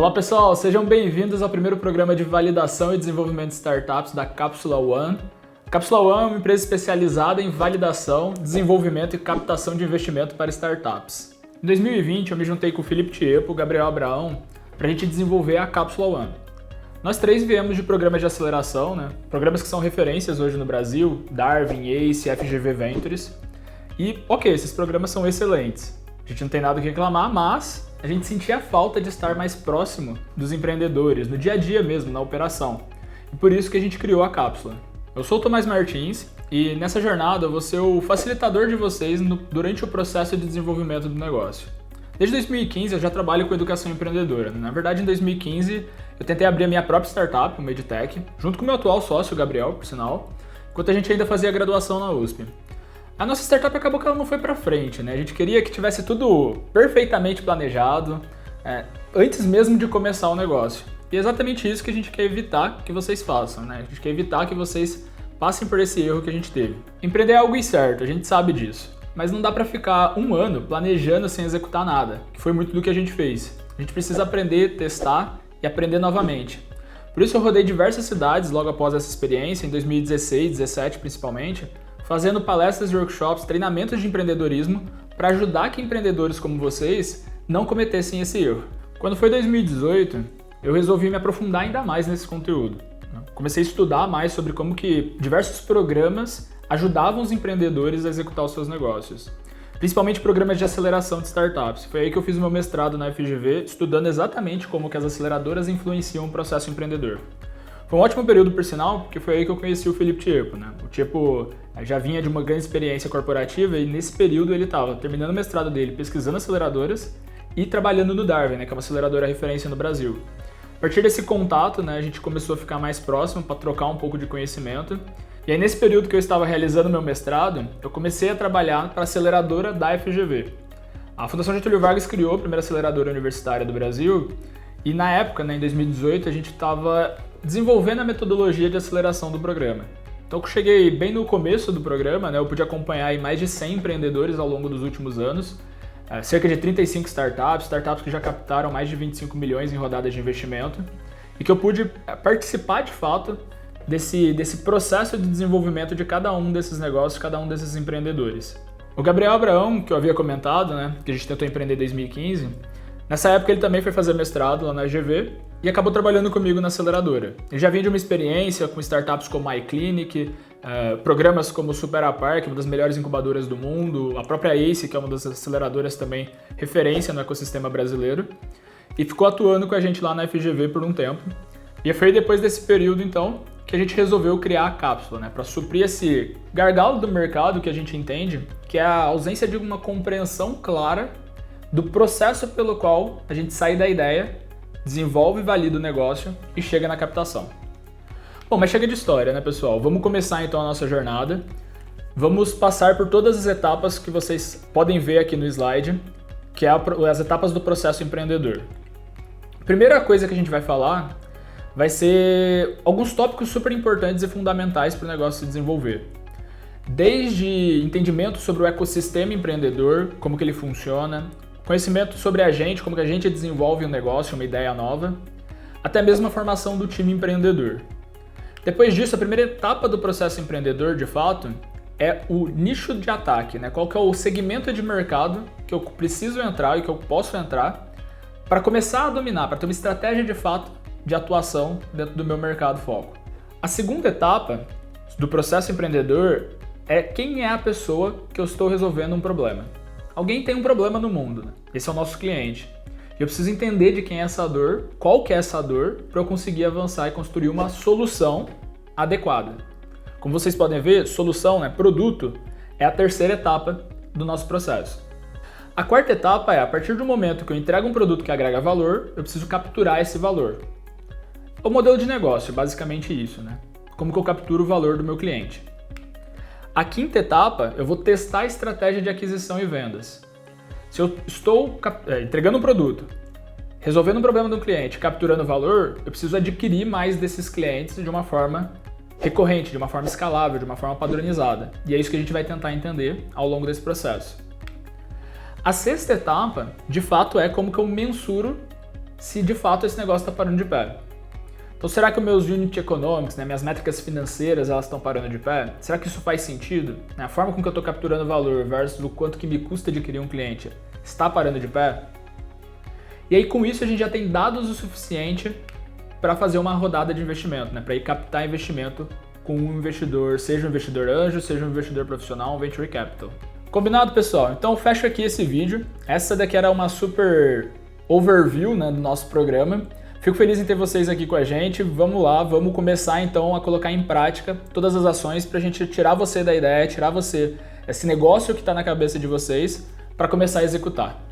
Olá pessoal, sejam bem-vindos ao primeiro programa de validação e desenvolvimento de startups da Cápsula One. A Cápsula One é uma empresa especializada em validação, desenvolvimento e captação de investimento para startups. Em 2020 eu me juntei com o Felipe Tiepo e o Gabriel Abraão para a gente desenvolver a Cápsula One. Nós três viemos de programas de aceleração, programas que são referências hoje no Brasil, Darwin, ACE, FGV Ventures. E esses programas são excelentes. A gente não tem nada o que reclamar, mas a gente sentia a falta de estar mais próximo dos empreendedores, no dia a dia mesmo, na operação. E por isso que a gente criou a Cápsula. Eu sou o Tomás Martins e nessa jornada eu vou ser o facilitador de vocês durante o processo de desenvolvimento do negócio. Desde 2015 eu já trabalho com educação empreendedora. Na verdade, em 2015 eu tentei abrir a minha própria startup, uma EdTech, junto com o meu atual sócio, o Gabriel, por sinal, enquanto a gente ainda fazia graduação na USP. A nossa startup acabou que ela não foi pra frente, A gente queria que tivesse tudo perfeitamente planejado, antes mesmo de começar o negócio. E é exatamente isso que a gente quer evitar que vocês façam, A gente quer evitar que vocês passem por esse erro que a gente teve. Empreender é algo incerto, a gente sabe disso. Mas não dá pra ficar um ano planejando sem executar nada, que foi muito do que a gente fez. A gente precisa aprender, testar e aprender novamente. Por isso eu rodei diversas cidades logo após essa experiência, em 2016, 2017 principalmente, fazendo palestras e workshops, treinamentos de empreendedorismo para ajudar que empreendedores como vocês não cometessem esse erro. Quando foi 2018, eu resolvi me aprofundar ainda mais nesse conteúdo. Comecei a estudar mais sobre como que diversos programas ajudavam os empreendedores a executar os seus negócios. Principalmente programas de aceleração de startups. Foi aí que eu fiz o meu mestrado na FGV, estudando exatamente como que as aceleradoras influenciam o processo empreendedor. Foi um ótimo período, por sinal, porque foi aí que eu conheci o Felipe Tiepo, O Tiepo já vinha de uma grande experiência corporativa e nesse período ele estava terminando o mestrado dele, pesquisando aceleradoras e trabalhando no Darwin, que é uma aceleradora referência no Brasil. A partir desse contato, a gente começou a ficar mais próximo para trocar um pouco de conhecimento. E aí nesse período que eu estava realizando meu mestrado, eu comecei a trabalhar para a aceleradora da FGV. A Fundação Getúlio Vargas criou a primeira aceleradora universitária do Brasil e na época, em 2018, a gente estava desenvolvendo a metodologia de aceleração do programa. Então eu cheguei bem no começo do programa, eu pude acompanhar aí mais de 100 empreendedores ao longo dos últimos anos, cerca de 35 startups que já captaram mais de 25 milhões em rodadas de investimento, e que eu pude participar de fato desse processo de desenvolvimento de cada um desses negócios, cada um desses empreendedores. O Gabriel Abraão, que eu havia comentado, que a gente tentou empreender em 2015, nessa época ele também foi fazer mestrado lá na FGV e acabou trabalhando comigo na aceleradora. Ele já vinha de uma experiência com startups como a iClinic, programas como o Superapar, que é uma das melhores incubadoras do mundo, a própria ACE, que é uma das aceleradoras também referência no ecossistema brasileiro, e ficou atuando com a gente lá na FGV por um tempo. E foi depois desse período, então, que a gente resolveu criar a Cápsula, para suprir esse gargalo do mercado que a gente entende, que é a ausência de uma compreensão clara do processo pelo qual a gente sai da ideia, desenvolve e valida o negócio e chega na captação. Bom, mas chega de história, pessoal? Vamos começar então a nossa jornada. Vamos passar por todas as etapas que vocês podem ver aqui no slide, que é as etapas do processo empreendedor. A primeira coisa que a gente vai falar vai ser alguns tópicos super importantes e fundamentais para o negócio se desenvolver. Desde entendimento sobre o ecossistema empreendedor, como que ele funciona, conhecimento sobre a gente, como que a gente desenvolve um negócio, uma ideia nova, até mesmo a formação do time empreendedor. Depois disso, a primeira etapa do processo empreendedor, de fato, é o nicho de ataque, Qual que é o segmento de mercado que eu preciso entrar e que eu posso entrar para começar a dominar, para ter uma estratégia de fato de atuação dentro do meu mercado foco. A segunda etapa do processo empreendedor é quem é a pessoa que eu estou resolvendo um problema. Alguém tem um problema no mundo, Esse é o nosso cliente. E eu preciso entender de quem é essa dor, qual que é essa dor, para eu conseguir avançar e construir uma solução adequada. Como vocês podem ver, solução, produto, é a terceira etapa do nosso processo. A quarta etapa é, a partir do momento que eu entrego um produto que agrega valor, eu preciso capturar esse valor. O modelo de negócio, basicamente isso, Como que eu capturo o valor do meu cliente. A quinta etapa, eu vou testar a estratégia de aquisição e vendas. Se eu estou entregando um produto, resolvendo um problema do cliente, capturando valor, eu preciso adquirir mais desses clientes de uma forma recorrente, de uma forma escalável, de uma forma padronizada. E é isso que a gente vai tentar entender ao longo desse processo. A sexta etapa, de fato, é como que eu mensuro se de fato esse negócio está parando de pé. Então será que os meus unit economics, minhas métricas financeiras, elas estão parando de pé? Será que isso faz sentido? A forma com que eu estou capturando valor versus o quanto que me custa adquirir um cliente está parando de pé? E aí com isso a gente já tem dados o suficiente para fazer uma rodada de investimento, para ir captar investimento com um investidor, seja um investidor anjo, seja um investidor profissional, um venture capital. Combinado, pessoal? Então eu fecho aqui esse vídeo. Essa daqui era uma super overview, do nosso programa. Fico feliz em ter vocês aqui com a gente. Vamos lá, vamos começar então a colocar em prática todas as ações para a gente tirar você da ideia, tirar você esse negócio que está na cabeça de vocês para começar a executar.